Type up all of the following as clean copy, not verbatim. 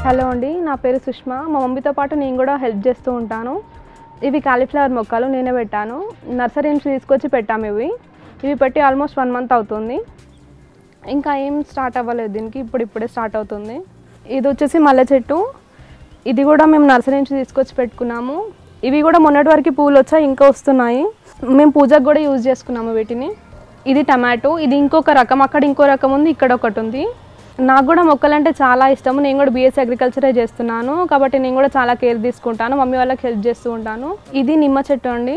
Hello అండి, నా పేరు సుష్మా. మా మమ్మీతో పాటు నేను కూడా హెల్ప్ చేస్తూ ఉంటాను. ఇవి కాలీఫ్లవర్ మొక్కలు నేనే పెట్టాను. నర్సరీ నుంచి తీసుకొచ్చి పెట్టాము. ఇవి పెట్టి ఆల్మోస్ట్ 1 మంత్ అవుతుంది. ఇంకా ఏం స్టార్ట్ అవ్వలేదు దీనికి, ఇప్పుడే స్టార్ట్ అవుతుంది. ఇది వచ్చేసి మల్లె చెట్టు. ఇది కూడా మేము నర్సరీ నుంచి తీసుకొచ్చి పెట్టుకున్నాము. ఇవి కూడా మొన్నటి వరకు పూలు వచ్చాయి, ఇంకా వస్తున్నాయి. మేము పూజకు కూడా యూజ్ చేసుకున్నాము వీటిని. ఇది టమాటో. ఇది ఇంకొక రకం, అక్కడ ఇంకో రకం ఉంది, ఇక్కడ ఒకటి ఉంది. నాకు కూడా మొక్కలంటే చాలా ఇష్టము. నేను కూడా బీఎస్సీ అగ్రికల్చరే చేస్తున్నాను కాబట్టి నేను కూడా చాలా కేర్ తీసుకుంటాను. మమ్మీ వాళ్ళకి హెల్ప్ చేస్తూ ఉంటాను. ఇది నిమ్మ చెట్టు అండి.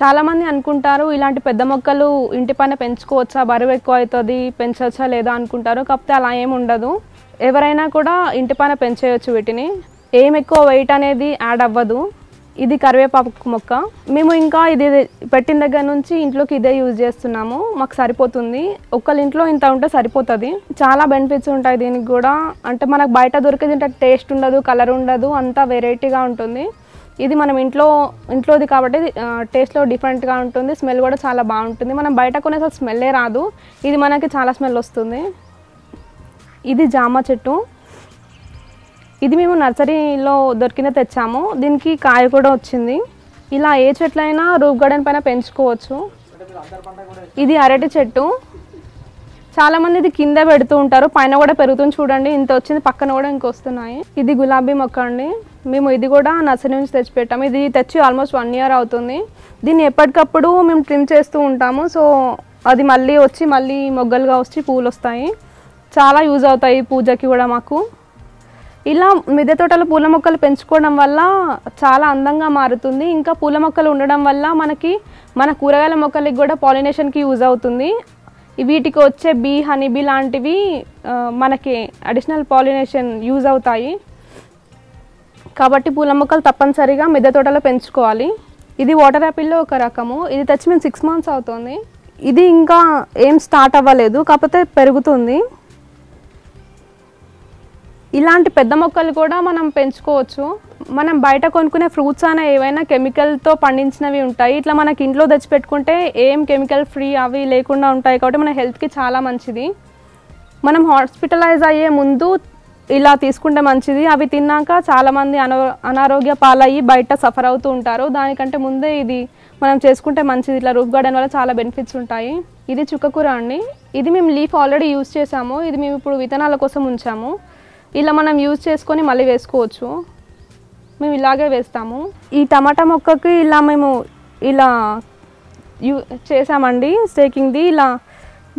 చాలామంది అనుకుంటారు ఇలాంటి పెద్ద మొక్కలు ఇంటి పైన పెంచుకోవచ్చా, బరువు ఎక్కువ అవుతుంది, పెంచవచ్చా లేదా అనుకుంటారు. కాకపోతే అలా ఏమి ఉండదు. ఎవరైనా కూడా ఇంటి పైన పెంచేయచ్చు వీటిని. ఏం ఎక్కువ వెయిట్ అనేది యాడ్ అవ్వదు. ఇది కరివేపాకు మొక్క. మేము ఇంకా ఇది పెట్టిన దగ్గర నుంచి ఇంట్లోకి ఇదే యూజ్ చేస్తున్నాము. మాకు సరిపోతుంది. ఒకళ్ళ ఇంట్లో ఇంత ఉంటే సరిపోతుంది. చాలా బెనిఫిట్స్ ఉంటాయి దీనికి కూడా. అంటే మనకు బయట దొరికేది అంటే టేస్ట్ ఉండదు, కలర్ ఉండదు, అంతా వెరైటీగా ఉంటుంది. ఇది మనం ఇంట్లోది కాబట్టి టేస్ట్లో డిఫరెంట్గా ఉంటుంది. స్మెల్ కూడా చాలా బాగుంటుంది. మనం బయట కొనేసరికి స్మెల్లే రాదు. ఇది మనకి చాలా స్మెల్ వస్తుంది. ఇది జామ చెట్టు. ఇది మేము నర్సరీలో దొరికిన తెచ్చాము. దీనికి కాయ కూడా వచ్చింది. ఇలా ఏ చెట్లైనా రూఫ్ గార్డెన్ పైన పెంచుకోవచ్చు. ఇది అరటి చెట్టు. చాలామంది ఇది కింద పెడుతూ ఉంటారు, పైన కూడా పెరుగుతుంది. చూడండి ఇంత వచ్చింది, పక్కన కూడా ఇంకొస్తున్నాయి. ఇది గులాబీ మొక్క అండి. మేము ఇది కూడా నర్సరీ నుంచి తెచ్చిపెట్టాము. ఇది తెచ్చి ఆల్మోస్ట్ 1 ఇయర్ అవుతుంది. దీన్ని ఎప్పటికప్పుడు మేము ట్రిమ్ చేస్తూ ఉంటాము. సో అది మళ్ళీ వచ్చి మళ్ళీ మొగ్గలుగా వచ్చి పూలు వస్తాయి. చాలా యూజ్ అవుతాయి పూజకి కూడా మాకు. ఇలా మిద్దె తోటలో పూల మొక్కలు పెంచుకోవడం వల్ల చాలా అందంగా మారుతుంది. ఇంకా పూల మొక్కలు ఉండడం వల్ల మన కూరగాయల మొక్కలకి కూడా పాలినేషన్కి యూజ్ అవుతుంది. వీటికి వచ్చే హనీ బీ లాంటివి మనకి అడిషనల్ పాలినేషన్ యూజ్ అవుతాయి. కాబట్టి పూల మొక్కలు తప్పనిసరిగా మిద్దె తోటలో పెంచుకోవాలి. ఇది వాటర్ యాపిల్లో ఒక రకము. ఇది తెచ్చి మేము 6 మంత్స్ అవుతుంది. ఇది ఇంకా ఏం స్టార్ట్ అవ్వలేదు, కాకపోతే పెరుగుతుంది. ఇలాంటి పెద్ద మొక్కలు కూడా మనం పెంచుకోవచ్చు. మనం బయట కొనుక్కునే ఫ్రూట్స్ అనే ఏవైనా కెమికల్తో పండించినవి ఉంటాయి. ఇట్లా మనకి ఇంట్లో తెచ్చిపెట్టుకుంటే ఏం కెమికల్ ఫ్రీ అవి లేకుండా ఉంటాయి కాబట్టి మన హెల్త్కి చాలా మంచిది. మనం హాస్పిటలైజ్ అయ్యే ముందు ఇలా తీసుకుంటే మంచిది. అవి తిన్నాక చాలామంది అనారోగ్య పాలయ్యి బయట సఫర్ అవుతూ ఉంటారు. దానికంటే ముందే ఇది మనం చేసుకుంటే మంచిది. ఇట్లా రూఫ్ గార్డెన్ వల్ల చాలా బెనిఫిట్స్ ఉంటాయి. ఇది చుక్కకూర అండి. ఇది మేము లీఫ్ ఆల్రెడీ యూజ్ చేసాము. ఇది మేము ఇప్పుడు విత్తనాల కోసం ఉంచాము. ఇలా మనం యూజ్ చేసుకొని మళ్ళీ వేసుకోవచ్చు. మేము ఇలాగే వేస్తాము. ఈ టమాటా మొక్కకి మేము చేసామండి స్టేకింగ్ది.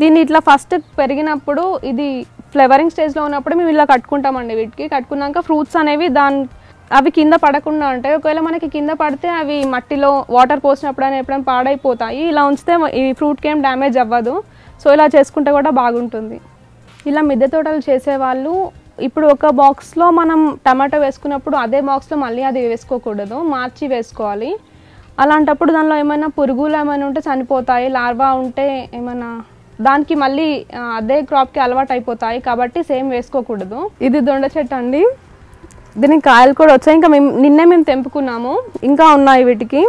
దీన్ని ఇట్లా ఫస్ట్ పెరిగినప్పుడు ఇది ఫ్లవరింగ్ స్టేజ్లో ఉన్నప్పుడు మేము ఇలా కట్టుకుంటామండి. వీటికి కట్టుకున్నాక ఫ్రూట్స్ అనేవి అవి కింద పడకుండా ఉంటాయి. ఒకవేళ మనకి కింద పడితే అవి మట్టిలో వాటర్ పోసినప్పుడు ఎప్పుడైనా పాడైపోతాయి. ఇలా ఉంచితే ఈ ఫ్రూట్కి ఏం డ్యామేజ్ అవ్వదు. సో ఇలా చేసుకుంటే కూడా బాగుంటుంది. ఇలా మిద్దె తోటలు చేసేవాళ్ళు ఇప్పుడు ఒక బాక్స్లో మనం టమాటో వేసుకున్నప్పుడు అదే బాక్స్లో మళ్ళీ అది వేసుకోకూడదు, మార్చి వేసుకోవాలి. అలాంటప్పుడు దానిలో ఏమైనా పురుగులు ఏమైనా ఉంటే చనిపోతాయి. లార్వా ఉంటే ఏమైనా దానికి మళ్ళీ అదే క్రాప్కి అలవాటు అయిపోతాయి. కాబట్టి సేమ్ వేసుకోకూడదు. ఇది దొండ చెట్టు అండి. దీనికి కాయలు కూడా వచ్చాయి. ఇంకా నిన్నే మేము తెంపుకున్నాము, ఇంకా ఉన్నాయి వీటికి.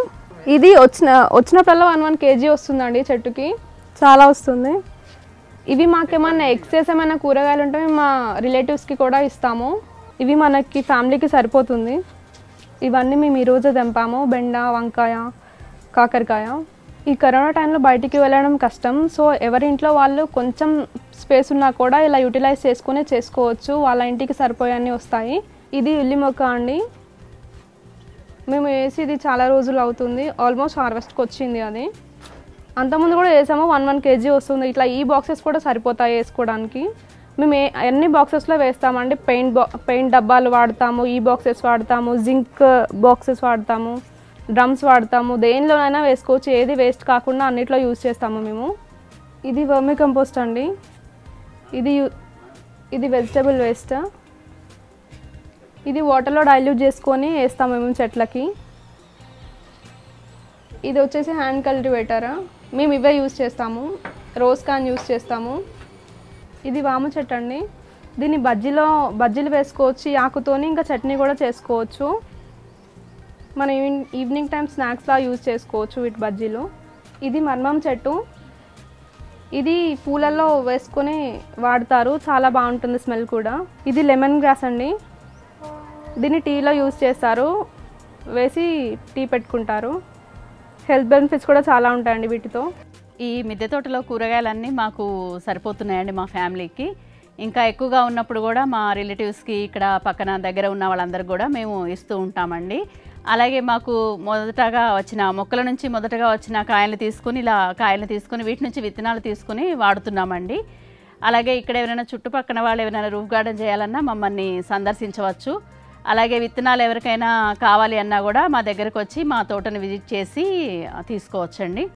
ఇది వచ్చినప్పుడల్లా 1 kg వస్తుందండి చెట్టుకి, చాలా వస్తుంది. ఇవి మాకేమన్నా ఎక్సెస్ ఏమైనా కూరగాయలు ఉంటే మా రిలేటివ్స్కి కూడా ఇస్తాము. ఇవి మనకి ఫ్యామిలీకి సరిపోతుంది. ఇవన్నీ మేము ఈరోజే తెంపాము. బెండ, వంకాయ, కాకరకాయ. ఈ కరోనా టైంలో బయటికి వెళ్ళడం కష్టం. సో ఎవరి ఇంట్లో వాళ్ళు కొంచెం స్పేస్ ఉన్నా కూడా ఇలా యూటిలైజ్ చేసుకోవచ్చు. వాళ్ళ ఇంటికి సరిపోయన్నీ వస్తాయి. ఇది ఉల్లి మొక్క అండి. మేము వేసి ఇది చాలా రోజులు అవుతుంది. ఆల్మోస్ట్ హార్వెస్ట్కి వచ్చింది. అది అంతకుముందు కూడా వేసాము. 1 kg వస్తుంది. ఇట్లా ఈ బాక్సెస్ కూడా సరిపోతాయి వేసుకోవడానికి. మేము అన్ని బాక్సెస్లో వేస్తామండి. పెయింట్ డబ్బాలు వాడతాము, ఈ బాక్సెస్ వాడతాము, జింక్ బాక్సెస్ వాడతాము, డ్రమ్స్ వాడతాము. దేనిలోనైనా వేసుకోవచ్చు. ఏది వేస్ట్ కాకుండా అన్నిట్లో యూజ్ చేస్తాము మేము. ఇది వర్మీ కంపోస్ట్ అండి. ఇది వెజిటబుల్ వేస్ట్. ఇది వాటర్లో డైల్యూట్ చేసుకొని వేస్తాము మేము చెట్లకి. ఇది వచ్చేసి హ్యాండ్ కల్టివేటర్. మేము ఇవే యూజ్ చేస్తాము. రోజ్ కాన్ యూజ్ చేస్తాము. ఇది వాము చెట్టు అండి. దీన్ని బజ్జీలు వేసుకోవచ్చు. ఈ ఆకుతోని ఇంకా చట్నీ కూడా చేసుకోవచ్చు. మనం ఈవినింగ్ టైం స్నాక్స్లా యూజ్ చేసుకోవచ్చు వీటి బజ్జీలు. ఇది మర్మం చెట్టు. ఇది పూలలో వేసుకొని వాడతారు, చాలా బాగుంటుంది స్మెల్ కూడా. ఇది లెమన్ గ్రాస్ అండి. దీన్ని టీలో యూస్ చేస్తారు, వేసి టీ పెట్టుకుంటారు. హెల్త్ బెనిఫిట్స్ కూడా చాలా ఉంటాయండి వీటితో. ఈ మిద్దె తోటలో కూరగాయలన్నీ మాకు సరిపోతున్నాయండి మా ఫ్యామిలీకి. ఇంకా ఎక్కువగా ఉన్నప్పుడు కూడా మా రిలేటివ్స్కి ఇక్కడ పక్కన దగ్గర ఉన్న వాళ్ళందరికీ కూడా మేము ఇస్తూ ఉంటామండి. అలాగే మాకు మొదటగా వచ్చిన మొక్కల నుంచి మొదటగా వచ్చిన కాయలు తీసుకుని వీటి నుంచి విత్తనాలు తీసుకుని వాడుతున్నామండి. అలాగే ఇక్కడ ఎవరైనా చుట్టుపక్కల వాళ్ళు ఎవరైనా రూఫ్ గార్డెన్ చేయాలన్నా మమ్మల్ని సందర్శించవచ్చు. అలాగే విత్తనాలు ఎవరికైనా కావాలి అన్నా కూడా మా దగ్గరకు వచ్చి మా తోటను విజిట్ చేసి తీసుకోవచ్చండి.